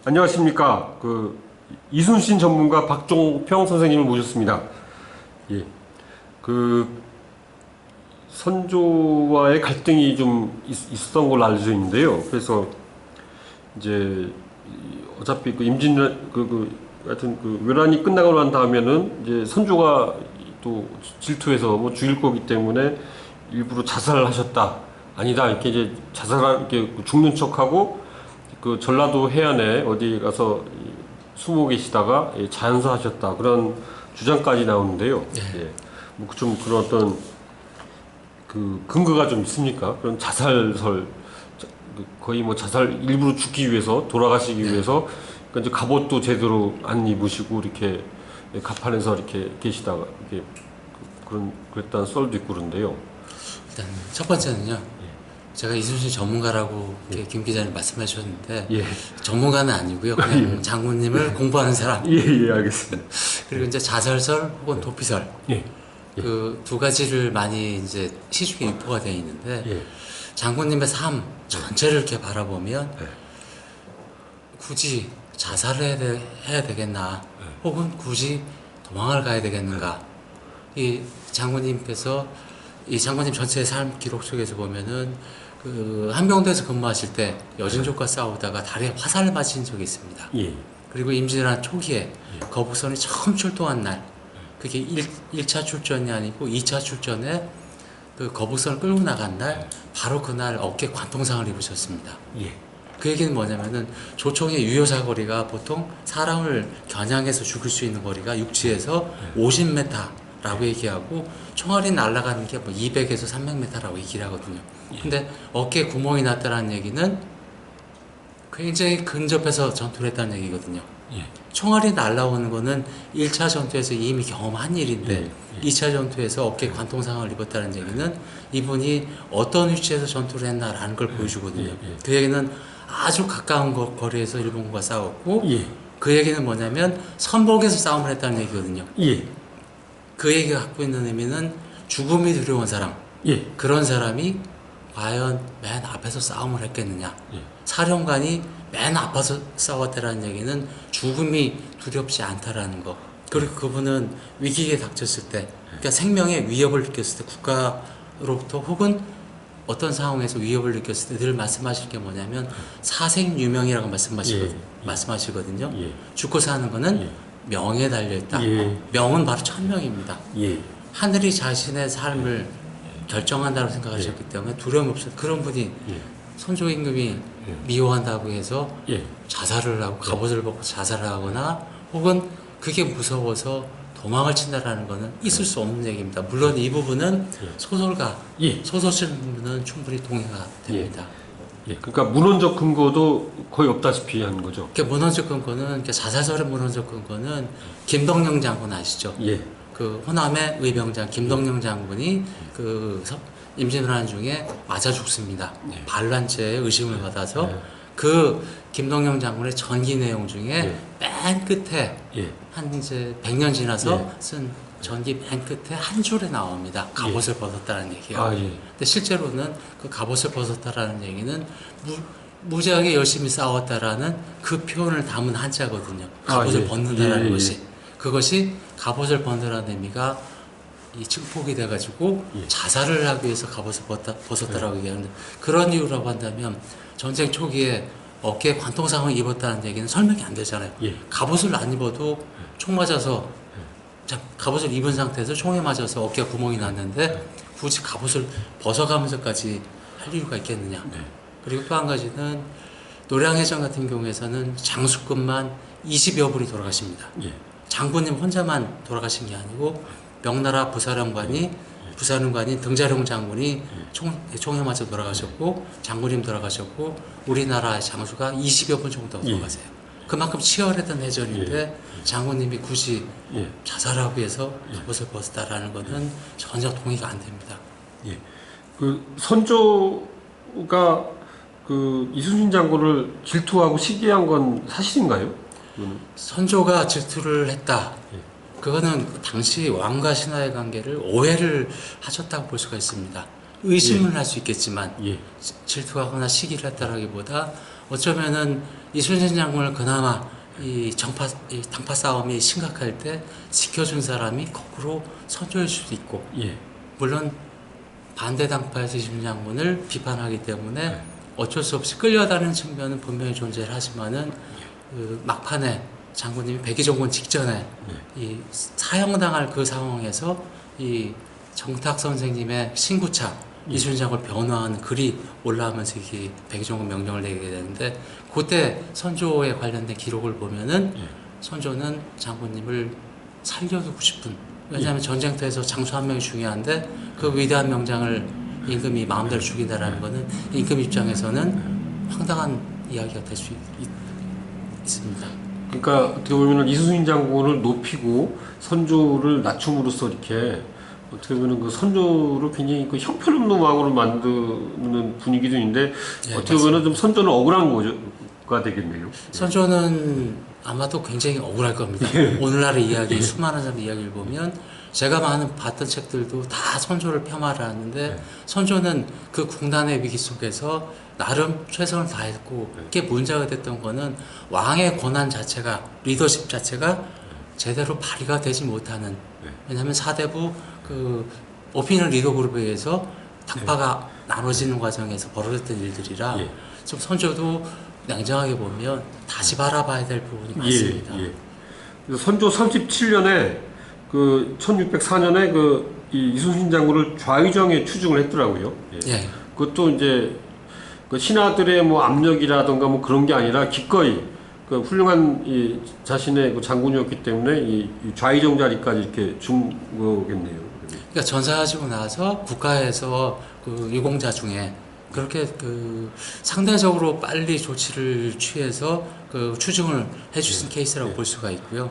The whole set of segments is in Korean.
안녕하십니까. 이순신 전문가 박종평 선생님을 모셨습니다. 예. 선조와의 갈등이 좀 있었던 걸로 알려져 있는데요. 그래서 이제 어차피 하여튼 외란이 끝나고 난 다음에는 이제 선조가 또 질투해서 뭐 죽일 거기 때문에 일부러 자살을 하셨다. 아니다. 이렇게 이제 이렇게 죽는 척하고 전라도 해안에 어디 가서 숨어 계시다가 자연사 하셨다. 그런 주장까지 나오는데요. 예. 좀 그런 어떤 근거가 좀 있습니까? 그런 자살설, 거의 뭐 일부러 죽기 위해서, 돌아가시기 위해서, 그러니까 이제 갑옷도 제대로 안 입으시고, 이렇게 갑판에서 이렇게 계시다가, 이렇게 그랬다는 썰도 있고 그런데요. 일단 첫 번째는요. 제가 이순신 전문가라고 김 기자님 말씀해 주셨는데 전문가는 아니고요. 그냥 장군님을 공부하는 사람. 알겠습니다. 그리고 이제 자설설 혹은 도피설. 그 두 가지를 많이 이제 시중에 유포가 되어 있는데 장군님의 삶 전체를 이렇게 바라보면 굳이 자살을 해야 되겠나 혹은 굳이 도망을 가야 되겠는가. 이 장군님께서 이 장군님 전체의 삶 기록 속에서 보면은 한병도에서 근무하실 때 여진족과 싸우다가 다리에 화살을 맞으신 적이 있습니다. 그리고 임진왜란 초기에 거북선이 처음 출동한 날, 그게 1차 출전이 아니고 2차 출전에 그 거북선을 끌고 나간 날, 바로 그날 어깨 관통상을 입으셨습니다. 그 얘기는 뭐냐면은 조총의 유효사거리가 보통 사람을 겨냥해서 죽일 수 있는 거리가 육지에서 50m라고 얘기하고 총알이 날아가는 게 뭐 200에서 300m라고 얘기를 하거든요. 근데 어깨에 구멍이 났다는 얘기는 굉장히 근접해서 전투를 했다는 얘기거든요. 총알이 날아오는 거는 1차 전투에서 이미 경험한 일인데 2차 전투에서 어깨에 관통상을 입었다는 얘기는 이분이 어떤 위치에서 전투를 했나라는 걸 보여주거든요. 그 얘기는 아주 가까운 거리에서 일본군과 싸웠고 그 얘기는 뭐냐면 선봉에서 싸움을 했다는 얘기거든요. 그 얘기가 갖고 있는 의미는 죽음이 두려운 사람, 그런 사람이 과연 맨 앞에서 싸움을 했겠느냐. 사령관이 맨 앞에서 싸웠다라는 얘기는 죽음이 두렵지 않다라는 거. 그리고 그분은 위기에 닥쳤을 때, 그러니까 생명의 위협을 느꼈을 때, 국가로부터 혹은 어떤 상황에서 위협을 느꼈을 때 늘 말씀하실 게 뭐냐면 사생유명이라고 말씀하시거든요. 죽고 사는 거는 명에 달려있다. 명은 바로 천명입니다. 하늘이 자신의 삶을 결정한다고 생각하셨기 때문에 두려움이 없었다. 그런 분이 선조 임금이 미워한다고 해서 자살을 하고 갑옷을 벗고 자살을 하거나 혹은 그게 무서워서 도망을 친다라는 거는 있을 수 없는 얘기입니다. 물론 이 부분은 소설가, 소설 쓰는 분은 충분히 동의가 됩니다. 그러니까 문헌적 근거도 거의 없다시피 하는 거죠. 그러니까 문헌적 근거는, 자살설의 문헌적 근거는 김덕령 장군 아시죠? 그 호남의 의병장 김덕령 장군이 임진왜란 중에 맞아 죽습니다. 반란죄에 의심을 받아서 그 김덕령 장군의 전기 내용 중에 맨 끝에 한 이제 100년 지나서 쓴 전기 맨 끝에 한 줄에 나옵니다. 갑옷을 벗었다는 얘기예요. 근데 실제로는 그 갑옷을 벗었다라는 얘기는 무지하게 열심히 싸웠다라는 그 표현을 담은 한자거든요. 갑옷을 벗는다라는 것이. 그것이 갑옷을 벗는다는 의미가 이 증폭이 돼가지고 자살을 하기 위해서 갑옷을 벗었다라고 얘기하는데, 그런 이유라고 한다면 전쟁 초기에 어깨에 관통상을 입었다는 얘기는 설명이 안 되잖아요. 갑옷을 안 입어도 총 맞아서, 갑옷을 입은 상태에서 총에 맞아서 어깨에 구멍이 났는데 굳이 갑옷을 벗어가면서까지 할 이유가 있겠느냐. 그리고 또 한 가지는 노량해전 같은 경우에서는 장수급만 20여 분이 돌아가십니다. 장군님 혼자만 돌아가신 게 아니고 명나라 부사령관인 등자룡 장군이 총에 맞아 돌아가셨고, 장군님 돌아가셨고, 우리나라의 장수가 20여 분 정도 돌아가세요. 그만큼 치열했던 해전인데 장군님이 굳이 자살하기 위해서 갑옷을 벗었다라는 것은 전혀 동의가 안 됩니다. 선조가 이순신 장군을 질투하고 시기한 건 사실인가요? 선조가 질투를 했다. 그거는 당시 왕과 신하의 관계를 오해를 하셨다고 볼 수가 있습니다. 의심을 할 수 있겠지만 질투하거나 시기를 했다라기보다 어쩌면은 이순신 장군을 그나마 이 당파 싸움이 심각할 때 지켜준 사람이 거꾸로 선조일 수도 있고, 예. 물론 반대 당파에서 이순신 장군을 비판하기 때문에 네. 어쩔 수 없이 끌려다니는 측면은 분명히 존재를 하지만은 그 막판에 장군님이 백의종군 직전에 이 사형당할 그 상황에서 이 정탁 선생님의 신구차 이순신 장군을 변호하는 글이 올라오면서 이게 백의종군 명령을 내리게 되는데, 그때 선조에 관련된 기록을 보면은 선조는 장군님을 살려두고 싶은, 왜냐하면 전쟁터에서 장수 한 명이 중요한데 그 위대한 명장을 임금이 마음대로 죽인다라는 거는 임금 입장에서는 황당한 이야기가 될 수 있습니다. 그러니까 어떻게 보면 이순신 장군을 높이고 선조를 낮춤으로써 이렇게 어떻게 보면 그 선조를 굉장히 그 형편없는 왕으로 만드는 분위기도 있는데, 예, 어떻게 보면 좀 선조는 억울한 거가 되겠네요. 선조는 아마도 굉장히 억울할 겁니다. 오늘날의 이야기, 수많은 사람 이야기를 보면 제가 많은 봤던 책들도 다 선조를 폄하를 하는데, 선조는 그 궁단의 위기 속에서 나름 최선을 다했고, 그게 문제가 됐던 거는 왕의 권한 자체가, 리더십 자체가 제대로 발휘가 되지 못하는, 왜냐하면 사대부 그 오피니언 리더 그룹에 의해서 당파가 나눠지는 과정에서 벌어졌던 일들이라 좀 선조도 냉정하게 보면 다시 바라봐야 될 부분이 많습니다. 그래서 선조 37년에 그 1604년에 그 이순신 장군을 좌의정에 추중을 했더라고요. 예. 그것도 이제 그 신하들의 뭐 압력이라던가 뭐 그런 게 아니라 기꺼이 그 훌륭한 이 자신의 그 장군이었기 때문에 이 좌의정 자리까지 이렇게 준 거겠네요. 그러니까 전사하시고 나서 국가에서 그 유공자 중에 그렇게 그 상대적으로 빨리 조치를 취해서 그 추징을 해주신 케이스라고 볼 수가 있고요.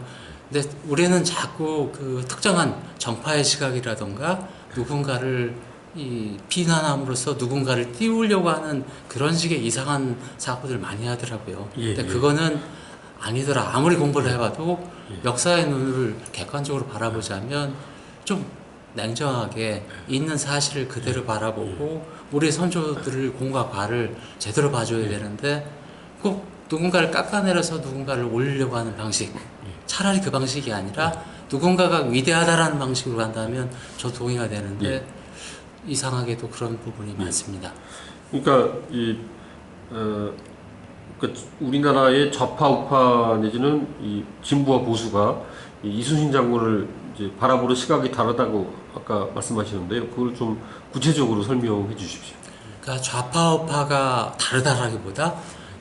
근데 우리는 자꾸 그 특정한 정파의 시각이라던가 누군가를 이 비난함으로써 누군가를 띄우려고 하는 그런 식의 이상한 사고들 많이 하더라고요. 근데 그거는 아니더라. 아무리 공부를 해봐도 역사의 눈을 객관적으로 바라보자면 좀 냉정하게 있는 사실을 그대로 바라보고 우리 선조들을 공과 과를 제대로 봐줘야 되는데, 꼭 누군가를 깎아내려서 누군가를 올리려고 하는 방식, 차라리 그 방식이 아니라 누군가가 위대하다라는 방식으로 간다면 저 동의가 되는데 이상하게도 그런 부분이 많습니다. 그러니까 그러니까 우리나라의 좌파 우파 내지는 이 진보와 보수가 이 이순신 장군을 이제 바라보는 시각이 다르다고 아까 말씀하시는데요. 그걸 좀 구체적으로 설명해 주십시오. 그러니까 좌파 우파가 다르다라기보다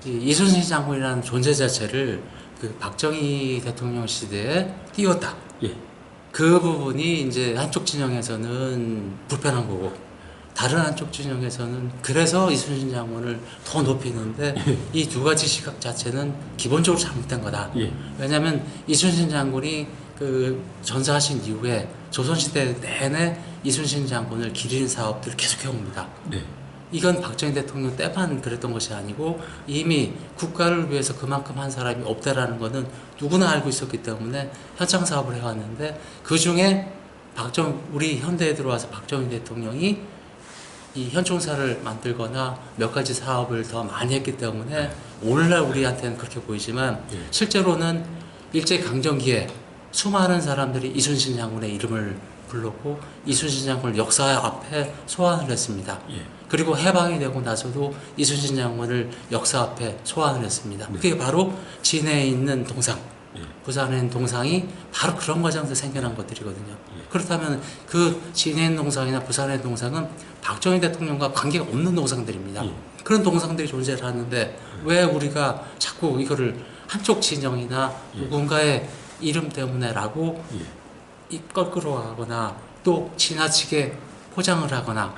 이순신 장군이라는 존재 자체를 그 박정희 대통령 시대에 띄웠다. 그 부분이 이제 한쪽 진영에서는 불편한 거고, 다른 한쪽 진영에서는 그래서 이순신 장군을 더 높이는데 이 두 가지 시각 자체는 기본적으로 잘못된 거다. 왜냐하면 이순신 장군이 그 전사하신 이후에 조선시대 내내 이순신 장군을 기리는 사업들을 계속해 옵니다. 이건 박정희 대통령 때만 그랬던 것이 아니고 이미 국가를 위해서 그만큼 한 사람이 없다라는 거는 누구나 알고 있었기 때문에 현장 사업을 해왔는데, 그 중에 우리 현대에 들어와서 박정희 대통령이 이 현충사를 만들거나 몇 가지 사업을 더 많이 했기 때문에 오늘날 우리한테는 그렇게 보이지만 실제로는 일제강점기에 수많은 사람들이 이순신 장군의 이름을 불렀고 이순신 장군을 역사 앞에 소환을 했습니다. 그리고 해방이 되고 나서도 이순신 장군을 역사 앞에 소환을 했습니다. 그게 바로 진해에 있는 동상, 부산에 있는 동상이 바로 그런 과정에서 생겨난 것들이거든요. 그렇다면 그 진해에 있는 동상이나 부산에 있는 동상은 박정희 대통령과 관계가 없는 동상들입니다. 그런 동상들이 존재를 하는데 왜 우리가 자꾸 이거를 한쪽 진영이나 누군가의 이름 때문에라고 껄끄러워하거나 또 지나치게 포장을 하거나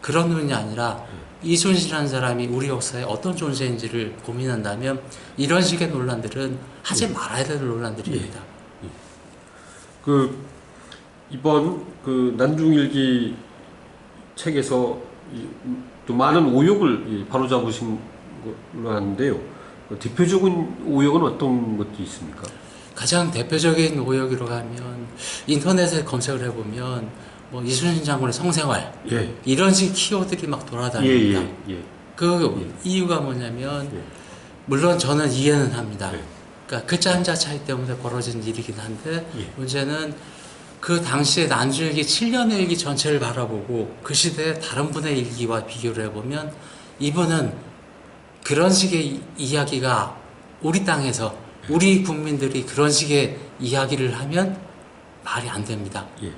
그런 눈이 아니라 이순신이라는 사람이 우리 역사에 어떤 존재인지를 고민한다면 이런 식의 논란들은 하지 말아야 될 논란들입니다. 그 이번 그 난중일기 책에서 또 많은 오역을 바로잡으신 걸로 아는데요. 대표적인 오역은 어떤 것도 있습니까? 가장 대표적인 오역으로 가면 인터넷에 검색을 해보면 뭐 이순신 장군의 성생활 이런 식 키워드들이 막 돌아다닙니다. 그 이유가 뭐냐면 물론 저는 이해는 합니다. 네. 그러니까 글자 한자 차이 때문에 벌어진 일이긴 한데 예. 문제는 그 당시에 난주일기 7년의 일기 전체를 바라보고 그 시대의 다른 분의 일기와 비교를 해보면 이분은 그런 식의 이야기가 우리 땅에서 우리 국민들이 그런 식의 이야기를 하면 말이 안 됩니다. 예.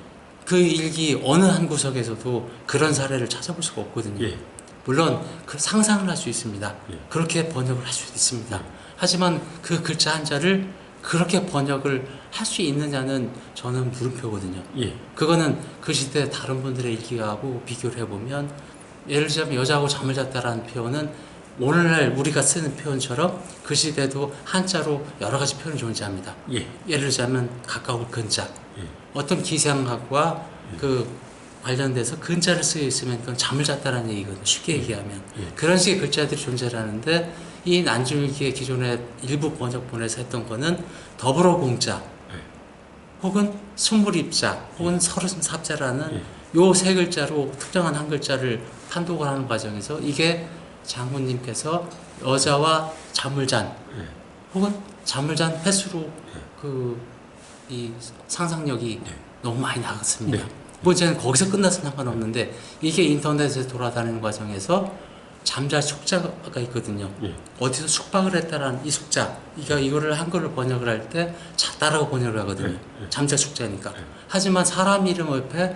그 일기 어느 한 구석에서도 그런 사례를 찾아볼 수가 없거든요. 예. 물론 그 상상을 할 수 있습니다. 예. 그렇게 번역을 할 수 있습니다. 하지만 그 글자 한자를 그렇게 번역을 할 수 있느냐는 저는 물음표거든요. 예. 그거는 그 시대 다른 분들의 일기하고 비교를 해보면 예를 들자면 여자하고 잠을 잤다라는 표현은 오늘날 우리가 쓰는 표현처럼 그 시대도 한자로 여러 가지 표현이 존재합니다. 예. 예를 들자면 가까울 근자, 예. 어떤 기생학과 그 관련돼서 근자를 쓰여 있으면 그건 잠을 잤다는 얘기거든요. 쉽게 얘기하면. 예. 그런 식의 글자들이 존재하는데 이 난주일기의 기존의 일부 번역본에서 했던 거는 더불어공자 혹은 스물입자 혹은 서른삽자라는 요 세 글자로 특정한 한 글자를 판독을 하는 과정에서 이게 장군님께서 여자와 잠을 잔 혹은 잠을 잔 횟수로 그 이 상상력이 너무 많이 나갔습니다. 네. 뭐 이제는 거기서 끝나서 상관없는데 이게 인터넷에 돌아다니는 과정에서 잠잘 숙자가 있거든요. 예. 어디서 숙박을 했다라는 이 숙자, 이거를 한글로 번역을 할 때 잤다라고 번역을 하거든요. 예. 잠자 숙자니까. 하지만 사람 이름 옆에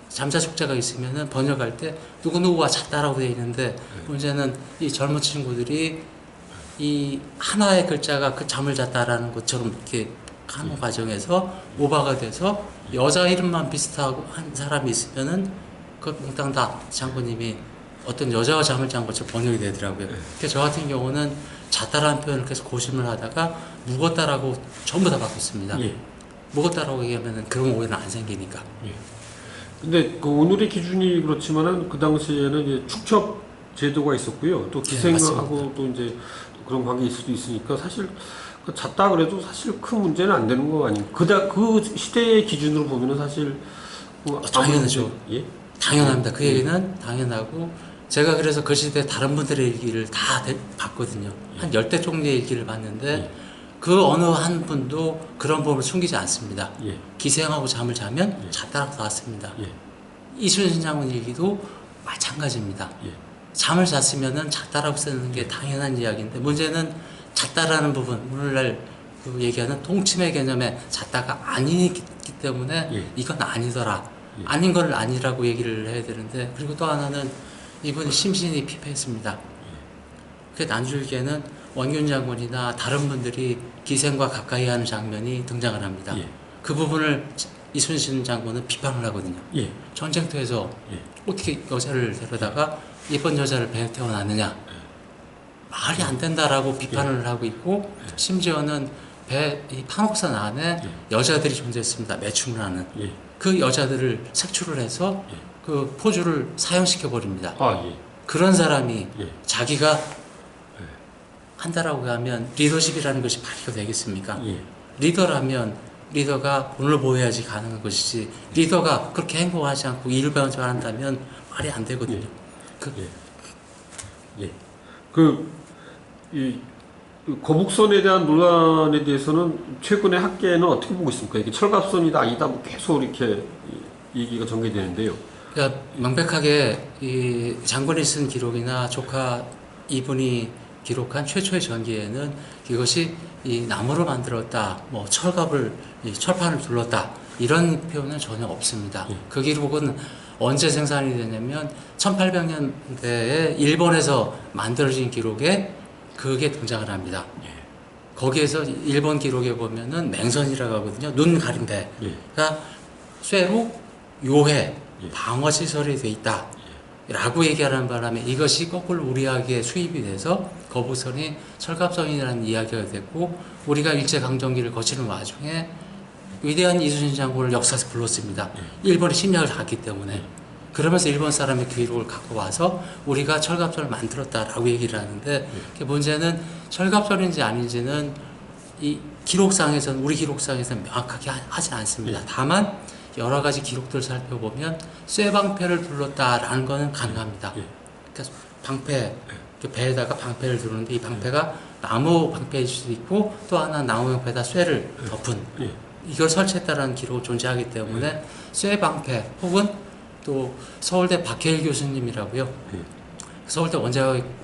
잠자 숙자가 있으면은 번역할 때 누구누구가 잤다라고 되어 있는데 문제는 이 젊은 친구들이 이 하나의 글자가 그 잠을 잤다라는 것처럼 이렇게 하는 과정에서 오바가 돼서 여자 이름만 비슷하고 한 사람이 있으면은 그 몽땅 다 장군님이 어떤 여자와 잠을 잔 것처럼 번역이 되더라고요. 그래서 저 같은 경우는 잤다라는 표현을 계속 고심을 하다가 묵었다라고 전부 다 바꿨습니다. 예. 묵었다라고 얘기하면은 그런 오해는 안 생기니까. 예. 근데 그 오늘의 기준이 그렇지만은 그 당시에는 이제 축첩 제도가 있었고요. 또 기생하고 또 이제 그런 관계일 수도 있으니까 사실 그 잤다 그래도 사실 큰 문제는 안 되는 거 아닙니까? 그 시대의 기준으로 보면은 사실 당연하죠. 예? 당연합니다. 그 얘기는 당연하고 제가 그래서 그 시대 다른 분들의 일기를 다 봤거든요. 한 10대 정도의 일기를 봤는데 그 어느 한 분도 그런 법을 숨기지 않습니다. 예. 기생하고 잠을 자면 잤다라고 나왔습니다. 예. 이순신 장군 일기도 마찬가지입니다. 예. 잠을 잤으면은 잤다라고 쓰는 게 당연한 이야기인데 문제는 잤다라는 부분 오늘날 그 얘기하는 통침의 개념에 잤다가 아니기 때문에 예. 이건 아니더라. 예. 아닌 걸 아니라고 얘기를 해야 되는데 그리고 또 하나는 이분이 심신이 피폐했습니다. 그 난줄기에는 원균 장군이나 다른 분들이 기생과 가까이 하는 장면이 등장을 합니다. 예. 그 부분을 이순신 장군은 비판을 하거든요. 예. 전쟁터에서 예. 어떻게 여자를 데려다가 예쁜 여자를 배에 태워놨느냐. 말이 안 된다라고 비판을 하고 있고 심지어는 이 판옥산 안에 여자들이 존재했습니다. 매춤을 하는. 예. 그 여자들을 색출을 해서 그 포주를 사형시켜 버립니다. 아, 예. 그런 사람이 예. 자기가 한다라고 하면 리더십이라는 것이 발휘가 되겠습니까? 예. 리더라면 리더가 본을 보여야지 가능한 것이지 리더가 그렇게 행동하지 않고 일반적으로 한다면 말이 안 되거든요. 예. 이 거북선에 대한 논란에 대해서는 최근에 학계는 어떻게 보고 있습니까? 이게 철갑선이다 아니다 뭐 계속 이렇게 얘기가 전개되는데요. 그러니까 명백하게 이 장군이 쓴 기록이나 조카 이분이 기록한 최초의 전기에는 이것이 이 나무로 만들었다, 뭐 철갑을 이 철판을 둘렀다 이런 표현은 전혀 없습니다. 그 기록은 언제 생산이 되냐면 1800년대에 일본에서 만들어진 기록에 그게 등장을 합니다. 거기에서 일본 기록에 보면은 맹선이라고 하거든요. 눈 가린 배가 쇠로 요해 방어 시설이 돼 있다. 라고 얘기하는 바람에 이것이 거꾸로 우리에게 수입이 돼서 거북선이 철갑선이라는 이야기가 됐고 우리가 일제강점기를 거치는 와중에 위대한 이순신 장군을 역사에서 불렀습니다. 일본이 침략을 갔기 때문에. 그러면서 일본 사람의 기록을 갖고 와서 우리가 철갑선을 만들었다라고 얘기를 하는데 문제는 철갑선인지 아닌지는 이 기록상에서는 우리 기록상에서는 명확하게 하지 않습니다. 다만 여러 가지 기록들을 살펴보면 쇠방패를 둘렀다라는 것은 가능합니다. 그러니까 방패, 배에다가 방패를 두르는데 이 방패가 나무 방패일 수도 있고 또 하나 나무 방패에다 쇠를 덮은 예. 이걸 설치했다는 기록이 존재하기 때문에 쇠 방패 혹은 또 서울대 박해일 교수님이라고요. 예. 서울대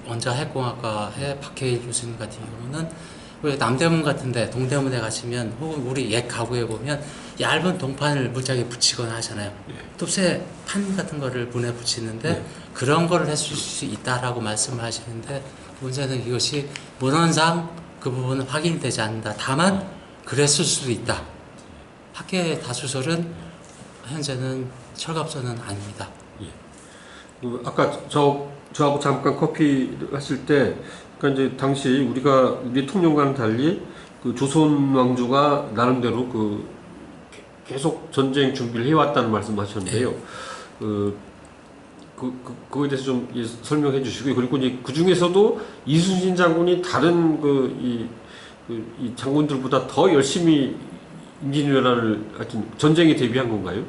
원자핵공학과의 박해일 교수님 같은 경우는 왜 남대문 같은데 동대문에 가시면 혹은 우리 옛 가구에 보면 얇은 동판을 문짝에 붙이거나 하잖아요. 예. 또 쇠 판 같은 거를 문에 붙이는데 네. 그런 거를 했을 수 있다라고 말씀을 하시는데 문제는 이것이 문헌상 그 부분은 확인이 되지 않는다. 다만 그랬을 수도 있다. 학계의 다수설은 현재는 철갑선은 아닙니다. 예. 아까 저하고 잠깐 커피 하실 때, 그러니까 이제 당시 우리 대통령과는 달리 그 조선 왕조가 나름대로 계속 전쟁 준비를 해왔다는 말씀하셨는데요. 그거에 대해서 좀 설명해 주시고요. 그리고 이제 그 중에서도 이순신 장군이 다른 이 장군들보다 더 열심히 임진왜란을 하여튼 전쟁에 대비한 건가요?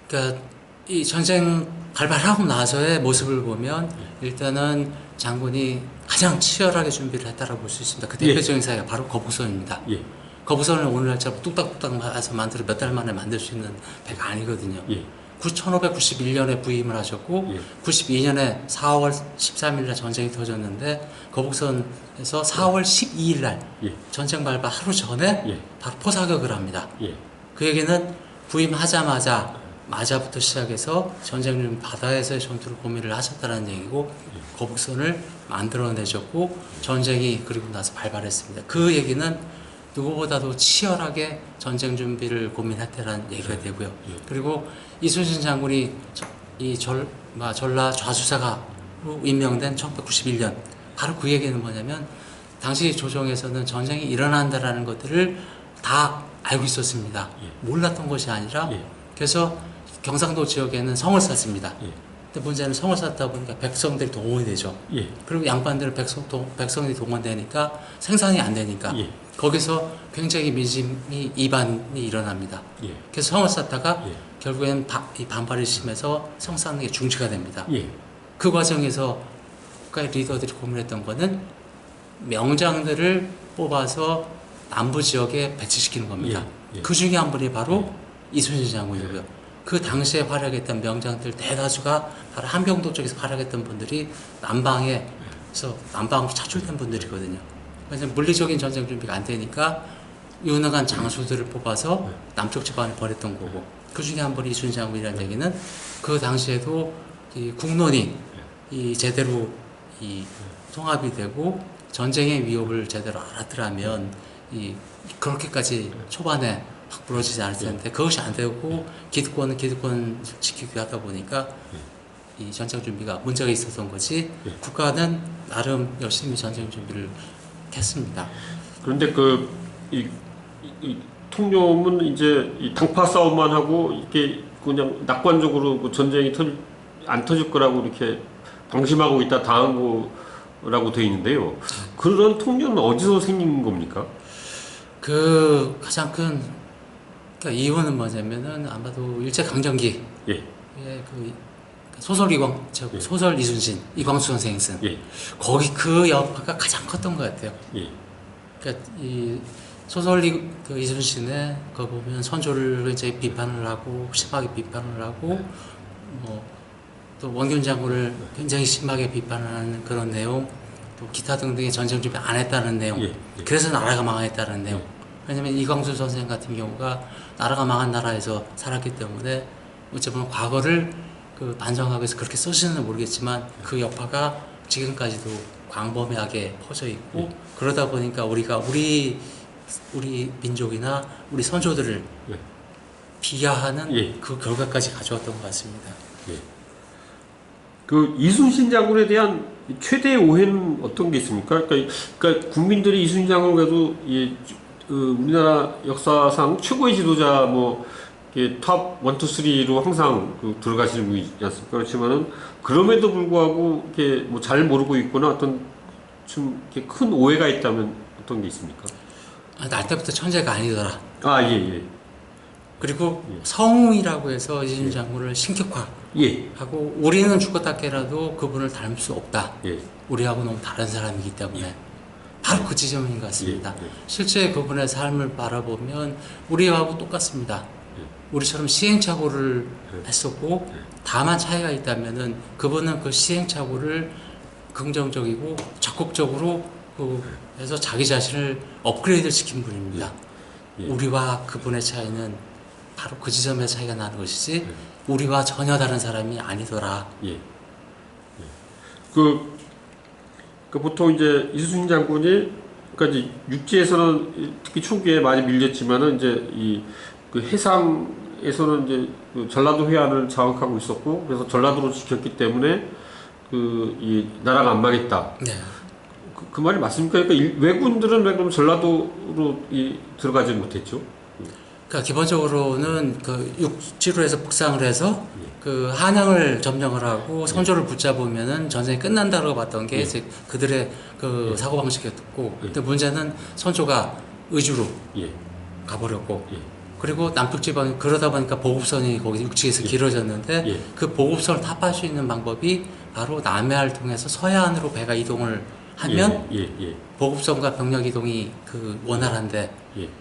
그러니까 이 전쟁 발발하고 나서의 모습을 보면 일단은 장군이 가장 치열하게 준비를 했다라고 볼 수 있습니다. 그 대표적인 사례가 바로 거북선입니다. 예. 거북선을 오늘날처럼 뚝딱뚝딱 해서 만들어 몇 달 만에 만들 수 있는 배가 아니거든요. 예. 1591년에 부임을 하셨고 예. 92년에 4월 13일날 전쟁이 터졌는데 거북선에서 4월 12일날 예. 전쟁 발발 하루 전에 예. 바로 포사격을 합니다. 예. 그 얘기는 부임하자마자부터 시작해서 전쟁 중 바다에서의 전투를 고민을 하셨다는 얘기고 거북선을 만들어내셨고 전쟁이 그리고 나서 발발했습니다. 그 얘기는 누구보다도 치열하게 전쟁 준비를 고민했다는 얘기가 되고요. 그리고 이순신 장군이 전라 좌수사가 임명된 1991년 바로 그 얘기는 뭐냐면 당시 조정에서는 전쟁이 일어난다라는 것들을 다 알고 있었습니다. 몰랐던 것이 아니라 그래서 경상도 지역에는 성을 쌌습니다. 근데 문제는 성을 쌓다 보니까 백성들이 동원이 되죠. 그리고 양반들은 백성이 동원되니까 생산이 안 되니까 거기서 굉장히 민심이 이반이 일어납니다. 그래서 성을 쌓다가 결국엔 이 반발이 심해서 성 쌓는 게 중지가 됩니다. 그 과정에서 국가의 리더들이 고민했던 거는 명장들을 뽑아서 남부 지역에 배치시키는 겁니다. 그 중에 한 분이 바로 이순신 장군이고요. 그 당시에 활약했던 명장들 대다수가 바로 함경도 쪽에서 활약했던 분들이 남방으로 차출된 분들이거든요. 그래서 물리적인 전쟁 준비가 안 되니까 유능한 장수들을 뽑아서 남쪽 지방을 벌였던 거고 그 중에 한 분이 이순신 장군이라는 얘기는 그 당시에도 이 국론이 제대로 통합이 되고 전쟁의 위협을 제대로 알았더라면 그렇게까지 초반에 확 부러지지 않을 텐데 그것이 안 되고 기득권은 기득권 지키기 하다 보니까 이 전쟁 준비가 문제가 있었던 거지 국가는 나름 열심히 전쟁 준비를 했습니다. 그런데 이 통념은 이제 이 당파 싸움만 하고 이렇게 그냥 낙관적으로 전쟁이 안 터질 거라고 이렇게 방심하고 있다 당한 거라고 되어 있는데요. 그런 통념은 어디서 생긴 겁니까? 그 가장 큰 그러니까 이유는 뭐냐면은 아마도 일제 강점기 소설 이순신 이광수 선생이 쓴 거기 그 여파가 가장 컸던 것 같아요. 그러니까 이 소설 이순신에 거 보면 선조를 이제 비판을 하고 심하게 비판을 하고 또 원균 장군을 굉장히 심하게 비판하는 그런 내용, 또 기타 등등의 전쟁 준비 안 했다는 내용, 그래서 나라가 망했다는 내용. 왜냐면 이광수 선생 같은 경우가 나라가 망한 나라에서 살았기 때문에 어쩌면 과거를 반성하기 위해서 그렇게 쓰시는지 모르겠지만 그 여파가 지금까지도 광범위하게 퍼져 있고 그러다 보니까 우리 민족이나 우리 선조들을 비하하는 그 결과까지 가져왔던 것 같습니다. 그 이순신 장군에 대한 최대 오해는 어떤 게 있습니까? 그러니까 국민들이 이순신 장군을 그래도 우리나라 역사상 최고의 지도자 탑 1, 2, 3로 항상 들어가시는 분이지 않습니까? 그렇지만은 그럼에도 불구하고 이렇게 잘 모르고 있거나 어떤 좀 이렇게 큰 오해가 있다면 어떤 게 있습니까? 날 때부터 천재가 아니더라. 예. 그리고 성웅이라고 해서 이순신 장군을 신격화하고 우리는 죽었다 깨라도 그분을 닮을 수 없다. 우리하고 너무 다른 사람이기 때문에 바로 그 지점인 것 같습니다. 예, 예. 실제 그분의 삶을 바라보면 우리하고 똑같습니다. 예. 우리처럼 시행착오를 예. 했었고 예. 다만 차이가 있다면은 그분은 그 시행착오를 긍정적이고 적극적으로 해서 자기 자신을 업그레이드 시킨 분입니다. 예. 우리와 그분의 차이는 바로 그 지점의 차이가 나는 것이지 예. 우리와 전혀 다른 사람이 아니더라. 예. 예. 그 보통 이제 이순신 장군이 그러니까 이제 육지에서는 특히 초기에 많이 밀렸지만은 이제 그 해상에서는 이제 그 전라도 해안을 장악하고 있었고 그래서 전라도로 지켰기 때문에 이 나라가 안 망했다. 네. 그 말이 맞습니까? 그러니까 왜군들은 왜 그럼 전라도로 들어가지 못했죠? 그러니까 기본적으로는 그 육지로 해서 북상을 해서 그 한양을 점령을 하고 선조를 붙잡으면은 전쟁이 끝난다고 봤던 게 이제 그들의 그 사고방식이었고 근데 문제는 선조가 의주로 예. 가버렸고 예. 그리고 남쪽 지방 그러다 보니까 보급선이 거기 육지에서 길어졌는데 예. 그 보급선을 타파할 수 있는 방법이 바로 남해안을 통해서 서해안으로 배가 이동을 하면 보급선과 병력 이동이 그 원활한데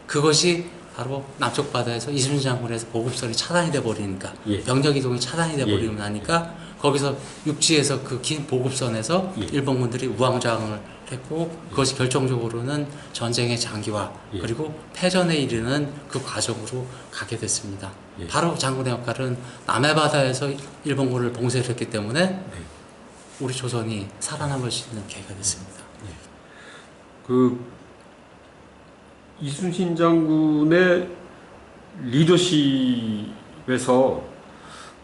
그것이 바로 남쪽 바다에서 이순신 장군에서 보급선이 차단이 돼 버리니까 병력 이동이 차단이 돼 버리고 나니까 거기서 육지에서 그 긴 보급선에서 일본군들이 우왕좌왕을 했고 그것이 결정적으로는 전쟁의 장기화 그리고 패전에 이르는 그 과정으로 가게 됐습니다. 바로 장군의 역할은 남해 바다에서 일본군을 봉쇄를 했기 때문에 우리 조선이 살아남을 수 있는 계기가 됐습니다. 그 이순신 장군의 리더십에서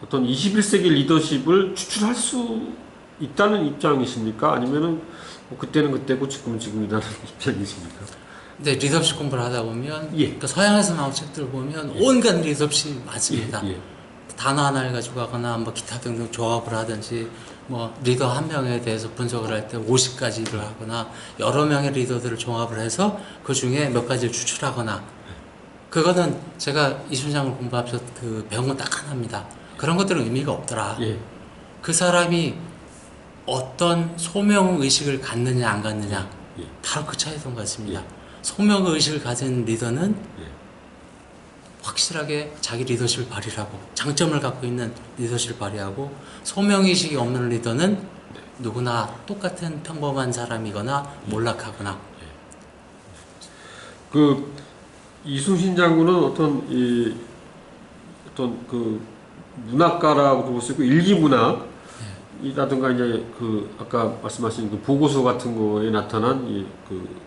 어떤 21세기 리더십을 추출할 수 있다는 입장이십니까? 아니면은 뭐 그때는 그때고 지금은 지금이라는 입장이십니까? 근데 리더십 공부를 하다 보면 그러니까 서양에서 나온 책들을 보면 온갖 리더십이 많습니다. 단어 하나를 가지고 하거나 뭐 기타 등등 조합을 하든지 뭐 리더 한 명에 대해서 분석을 할 때 50가지를 하거나 여러 명의 리더들을 종합을 해서 그 중에 몇 가지를 추출하거나 그거는 제가 이순장을 공부하면서 그 배운 건 딱 하나입니다. 그런 것들은 의미가 없더라. 그 사람이 어떤 소명의식을 갖느냐 안 갖느냐 바로 그 차이였던 것 같습니다. 소명의식을 가진 리더는 확실하게 자기 리더십을 발휘하고 장점을 갖고 있는 리더십을 발휘하고 소명의식이 없는 리더는 누구나 똑같은 평범한 사람이거나 몰락하거나 그 이순신 장군은 어떤 그 문학가라고도 볼 수 있고 일기문학이라든가 이제 그 아까 말씀하신 그 보고서 같은 거에 나타난 그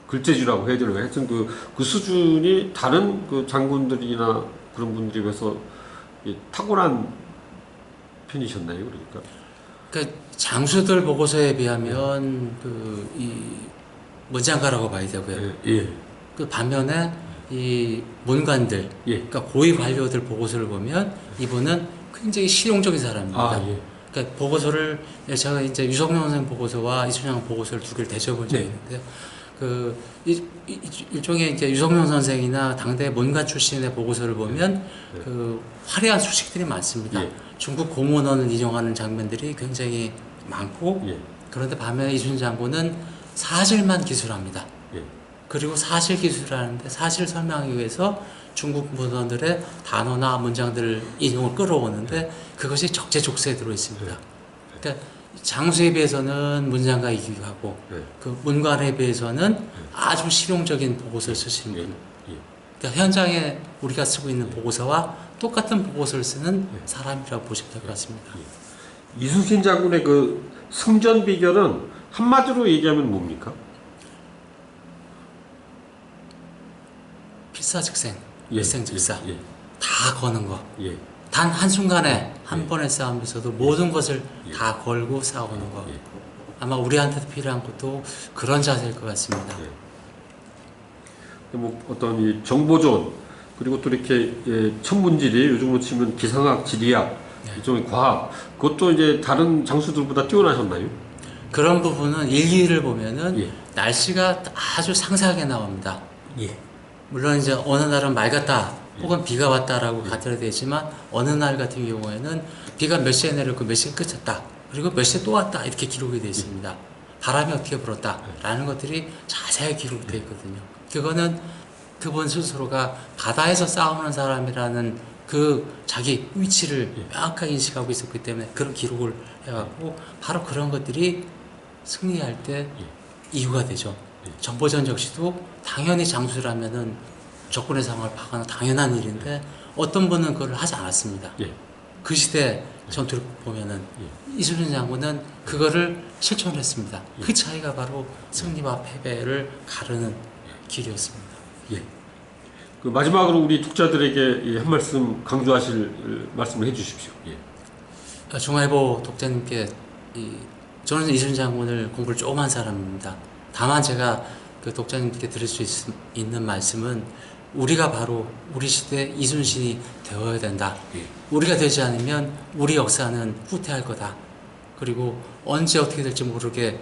글재주라고 해야 되나요? 하여튼 그 수준이 다른 그 장군들이나 그런 분들에 비해서 탁월한 편이셨나요? 그러니까 장수들 보고서에 비하면 이 문장가라고 봐야 되고요. 그 반면에 이 문관들, 그러니까 고위 관료들 보고서를 보면 이분은 굉장히 실용적인 사람입니다. 그러니까 보고서를 제가 이제 유성룡 선생 보고서와 이순신 보고서를 두 개를 대접을 적이 있는데요. 일종의 이제 유성룡 선생이나 당대 문관 출신의 보고서를 보면 그 화려한 수식들이 많습니다. 중국 고문원을 인용하는 장면들이 굉장히 많고 그런데 반면에 이순신 장군은 사실만 기술합니다. 그리고 사실 기술하는데 사실 설명하기 위해서 중국 문헌들의 단어나 문장들을 인용을 끌어오는데 그것이 적재적소에 들어 있습니다. 그러니까 장수에 비해서는 문장가이기도 하고 그 문관에 비해서는 아주 실용적인 보고서를 쓰시는 분. 그러니까 현장에 우리가 쓰고 있는 보고서와 똑같은 보고서를 쓰는 사람이라고 보시면 될 것 같습니다. 이순신 장군의 그 승전 비결은 한마디로 얘기하면 뭡니까? 필사즉생, 일생즉사 다 거는 거. 단 한순간에 한 번의 싸움에서도 모든 것을 다 걸고 싸우는 거. 아마 우리한테도 필요한 것도 그런 자세일 것 같습니다. 뭐 어떤 이 정보전 그리고 또 이렇게 천문지리 요즘으로 치면 기상학, 지리학, 일종의 과학 그것도 이제 다른 장수들보다 뛰어나셨나요? 그런 부분은 일기를 보면은 날씨가 아주 상세하게 나옵니다. 물론 이제 어느 날은 맑았다 혹은 비가 왔다라고 가설이 되지만 어느 날 같은 경우에는 비가 몇 시에 내렸고 몇 시에 그쳤다 그리고 몇 시에 또 왔다 이렇게 기록이 되어 있습니다. 바람이 어떻게 불었다라는 것들이 자세히 기록되어 있거든요. 그거는 그분 스스로가 바다에서 싸우는 사람이라는 그 자기 위치를 명확하게 인식하고 있었기 때문에 그런 기록을 해갖고 바로 그런 것들이 승리할 때 이유가 되죠. 정보전 역시도 당연히 장수라면은 적군의 상황을 파악하는 당연한 일인데 어떤 분은 그걸 하지 않았습니다. 그 시대 전투를 보면은 이순신 장군은 그거를 실천했습니다. 그 차이가 바로 승리와 패배를 가르는 길이었습니다. 그 마지막으로 우리 독자들에게 한 말씀 강조하실 말씀을 해주십시오. 중앙일보 독자님께 저는 이순신 장군을 공부를 조금 한 사람입니다. 다만 제가 그 독자님께 드릴 수 있는 말씀은 우리가 바로 우리 시대 이순신이 되어야 된다. 우리가 되지 않으면 우리 역사는 후퇴할 거다. 그리고 언제 어떻게 될지 모르기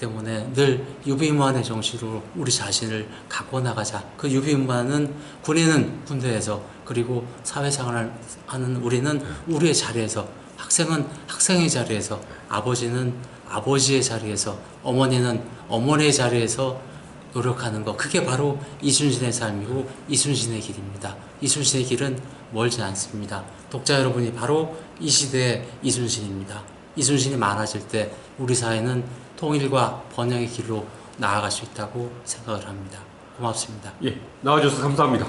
때문에 늘 유비무환의 정신으로 우리 자신을 갖고 나가자. 그 유비무환은 군인은 군대에서 그리고 사회생활을 하는 우리는 우리의 자리에서 학생은 학생의 자리에서 아버지는 아버지의 자리에서 어머니는 어머니의 자리에서 노력하는 것 그게 바로 이순신의 삶이고 이순신의 길입니다. 이순신의 길은 멀지 않습니다. 독자 여러분이 바로 이 시대의 이순신입니다. 이순신이 많아질 때 우리 사회는 통일과 번영의 길로 나아갈 수 있다고 생각을 합니다. 고맙습니다. 나와주셔서 감사합니다.